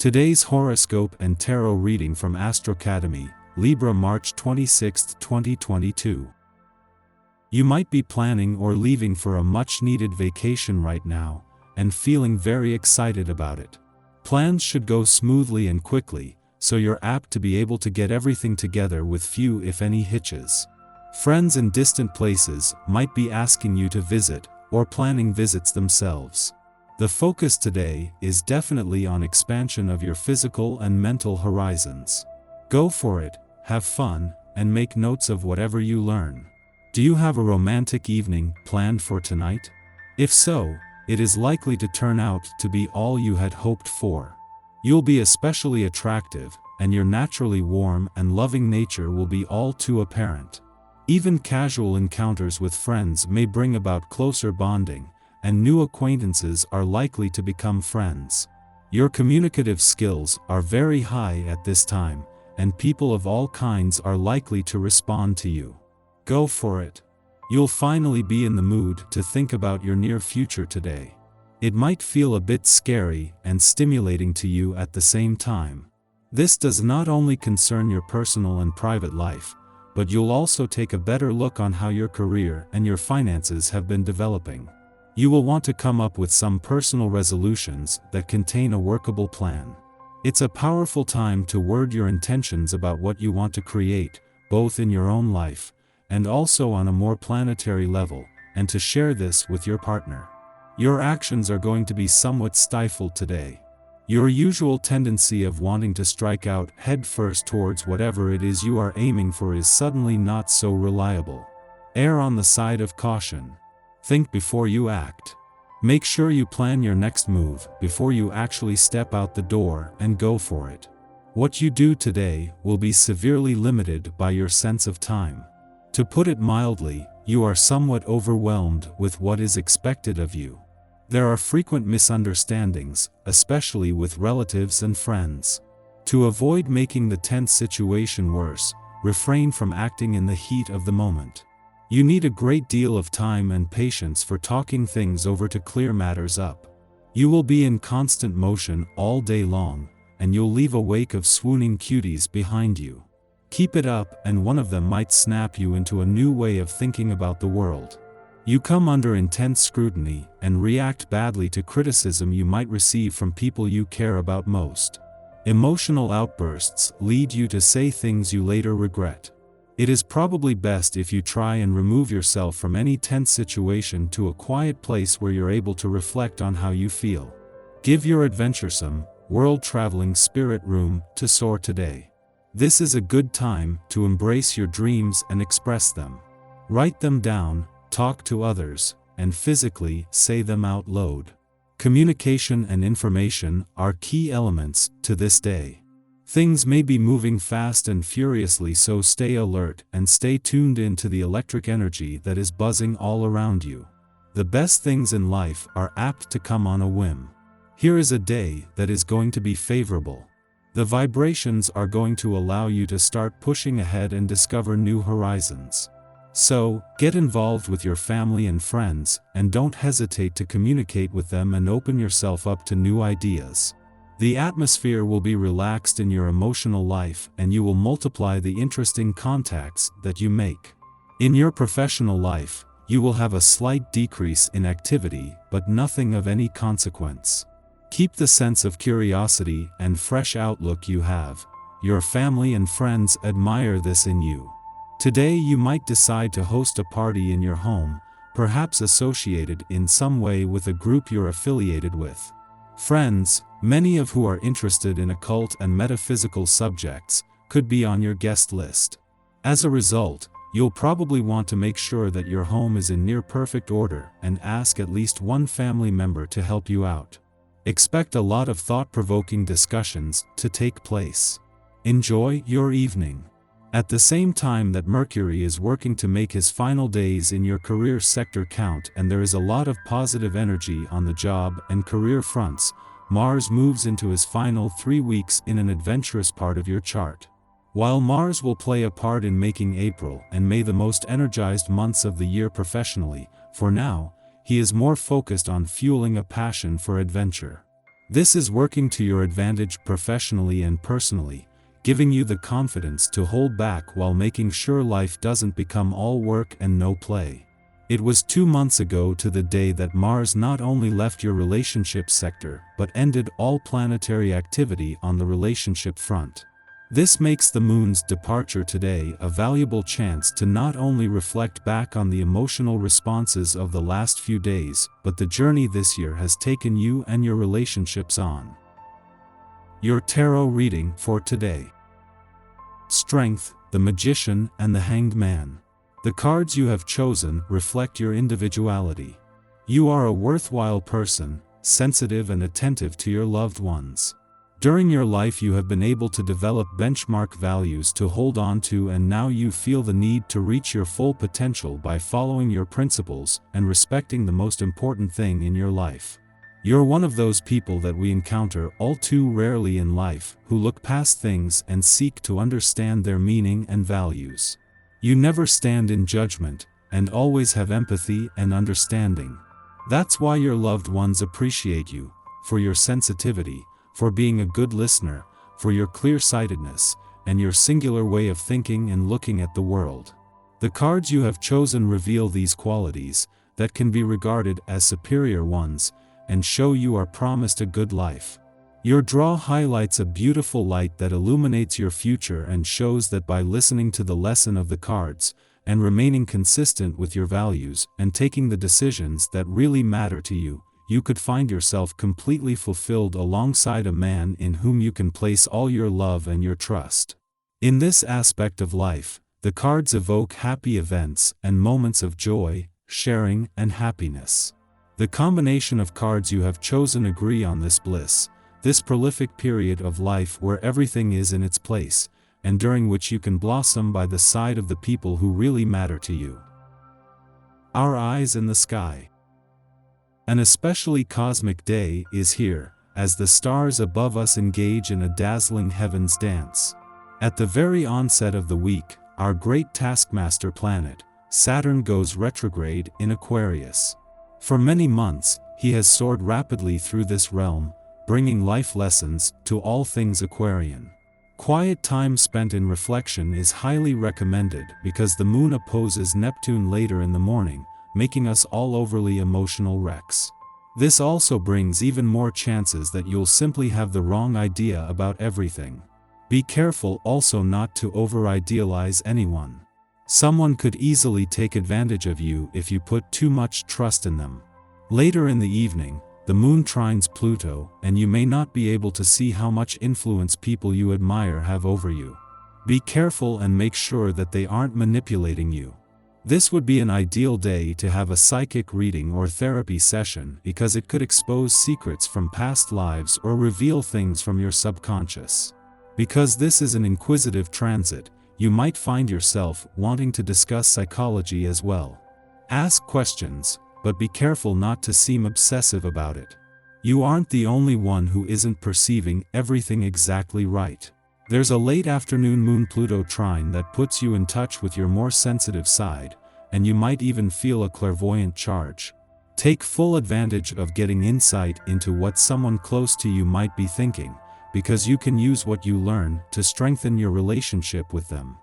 Today's horoscope and tarot reading from Astrocademy, Libra March 26, 2022. You might be planning or leaving for a much-needed vacation right now, and feeling very excited about it. Plans should go smoothly and quickly, so you're apt to be able to get everything together with few if any hitches. Friends in distant places might be asking you to visit, or planning visits themselves. The focus today is definitely on expansion of your physical and mental horizons. Go for it, have fun, and make notes of whatever you learn. Do you have a romantic evening planned for tonight? If so, it is likely to turn out to be all you had hoped for. You'll be especially attractive, and your naturally warm and loving nature will be all too apparent. Even casual encounters with friends may bring about closer bonding, and new acquaintances are likely to become friends. Your communicative skills are very high at this time, and people of all kinds are likely to respond to you. Go for it. You'll finally be in the mood to think about your near future today. It might feel a bit scary and stimulating to you at the same time. This does not only concern your personal and private life, but you'll also take a better look on how your career and your finances have been developing. You will want to come up with some personal resolutions that contain a workable plan. It's a powerful time to word your intentions about what you want to create, both in your own life, and also on a more planetary level, and to share this with your partner. Your actions are going to be somewhat stifled today. Your usual tendency of wanting to strike out headfirst towards whatever it is you are aiming for is suddenly not so reliable. Err on the side of caution. Think before you act. Make sure you plan your next move before you actually step out the door and go for it. What you do today will be severely limited by your sense of time. To put it mildly, you are somewhat overwhelmed with what is expected of you. There are frequent misunderstandings, especially with relatives and friends. To avoid making the tense situation worse, refrain from acting in the heat of the moment. You need a great deal of time and patience for talking things over to clear matters up. You will be in constant motion all day long, and you'll leave a wake of swooning cuties behind you. Keep it up, and one of them might snap you into a new way of thinking about the world. You come under intense scrutiny and react badly to criticism you might receive from people you care about most. Emotional outbursts lead you to say things you later regret. It is probably best if you try and remove yourself from any tense situation to a quiet place where you're able to reflect on how you feel. Give your adventuresome, world-traveling spirit room to soar today. This is a good time to embrace your dreams and express them. Write them down, talk to others, and physically say them out loud. Communication and information are key elements to this day. Things may be moving fast and furiously, so stay alert and stay tuned in to the electric energy that is buzzing all around you. The best things in life are apt to come on a whim. Here is a day that is going to be favorable. The vibrations are going to allow you to start pushing ahead and discover new horizons. So, get involved with your family and friends, and don't hesitate to communicate with them and open yourself up to new ideas. The atmosphere will be relaxed in your emotional life, and you will multiply the interesting contacts that you make. In your professional life, you will have a slight decrease in activity, but nothing of any consequence. Keep the sense of curiosity and fresh outlook you have. Your family and friends admire this in you. Today you might decide to host a party in your home, perhaps associated in some way with a group you're affiliated with. Friends, many of who are interested in occult and metaphysical subjects, could be on your guest list. As a result, you'll probably want to make sure that your home is in near perfect order and ask at least one family member to help you out. Expect a lot of thought-provoking discussions to take place. Enjoy your evening. At the same time that Mercury is working to make his final days in your career sector count, and there is a lot of positive energy on the job and career fronts, Mars moves into his final 3 weeks in an adventurous part of your chart. While Mars will play a part in making April and May the most energized months of the year professionally, for now, he is more focused on fueling a passion for adventure. This is working to your advantage professionally and personally, giving you the confidence to hold back while making sure life doesn't become all work and no play. It was 2 months ago to the day that Mars not only left your relationship sector but ended all planetary activity on the relationship front. This makes the Moon's departure today a valuable chance to not only reflect back on the emotional responses of the last few days, but the journey this year has taken you and your relationships on. Your tarot reading for today. Strength, the Magician and the Hanged Man. The cards you have chosen reflect your individuality. You are a worthwhile person, sensitive and attentive to your loved ones. During your life you have been able to develop benchmark values to hold on to, and now you feel the need to reach your full potential by following your principles and respecting the most important thing in your life. You're one of those people that we encounter all too rarely in life, who look past things and seek to understand their meaning and values. You never stand in judgment, and always have empathy and understanding. That's why your loved ones appreciate you, for your sensitivity, for being a good listener, for your clear-sightedness, and your singular way of thinking and looking at the world. The cards you have chosen reveal these qualities, that can be regarded as superior ones, and show you are promised a good life. Your draw highlights a beautiful light that illuminates your future and shows that by listening to the lesson of the cards, and remaining consistent with your values, and taking the decisions that really matter to you, you could find yourself completely fulfilled alongside a man in whom you can place all your love and your trust. In this aspect of life, the cards evoke happy events and moments of joy, sharing, and happiness. The combination of cards you have chosen agree on this bliss, this prolific period of life where everything is in its place, and during which you can blossom by the side of the people who really matter to you. Our eyes in the sky. An especially cosmic day is here, as the stars above us engage in a dazzling heavens dance. At the very onset of the week, our great taskmaster planet, Saturn, goes retrograde in Aquarius. For many months, he has soared rapidly through this realm, bringing life lessons to all things Aquarian. Quiet time spent in reflection is highly recommended because the Moon opposes Neptune later in the morning, making us all overly emotional wrecks. This also brings even more chances that you'll simply have the wrong idea about everything. Be careful also not to over-idealize anyone. Someone could easily take advantage of you if you put too much trust in them. Later in the evening, the Moon trines Pluto, and you may not be able to see how much influence people you admire have over you. Be careful and make sure that they aren't manipulating you. This would be an ideal day to have a psychic reading or therapy session because it could expose secrets from past lives or reveal things from your subconscious. Because this is an inquisitive transit, you might find yourself wanting to discuss psychology as well. Ask questions, but be careful not to seem obsessive about it. You aren't the only one who isn't perceiving everything exactly right. There's a late afternoon Moon-Pluto trine that puts you in touch with your more sensitive side, and you might even feel a clairvoyant charge. Take full advantage of getting insight into what someone close to you might be thinking, because you can use what you learn to strengthen your relationship with them.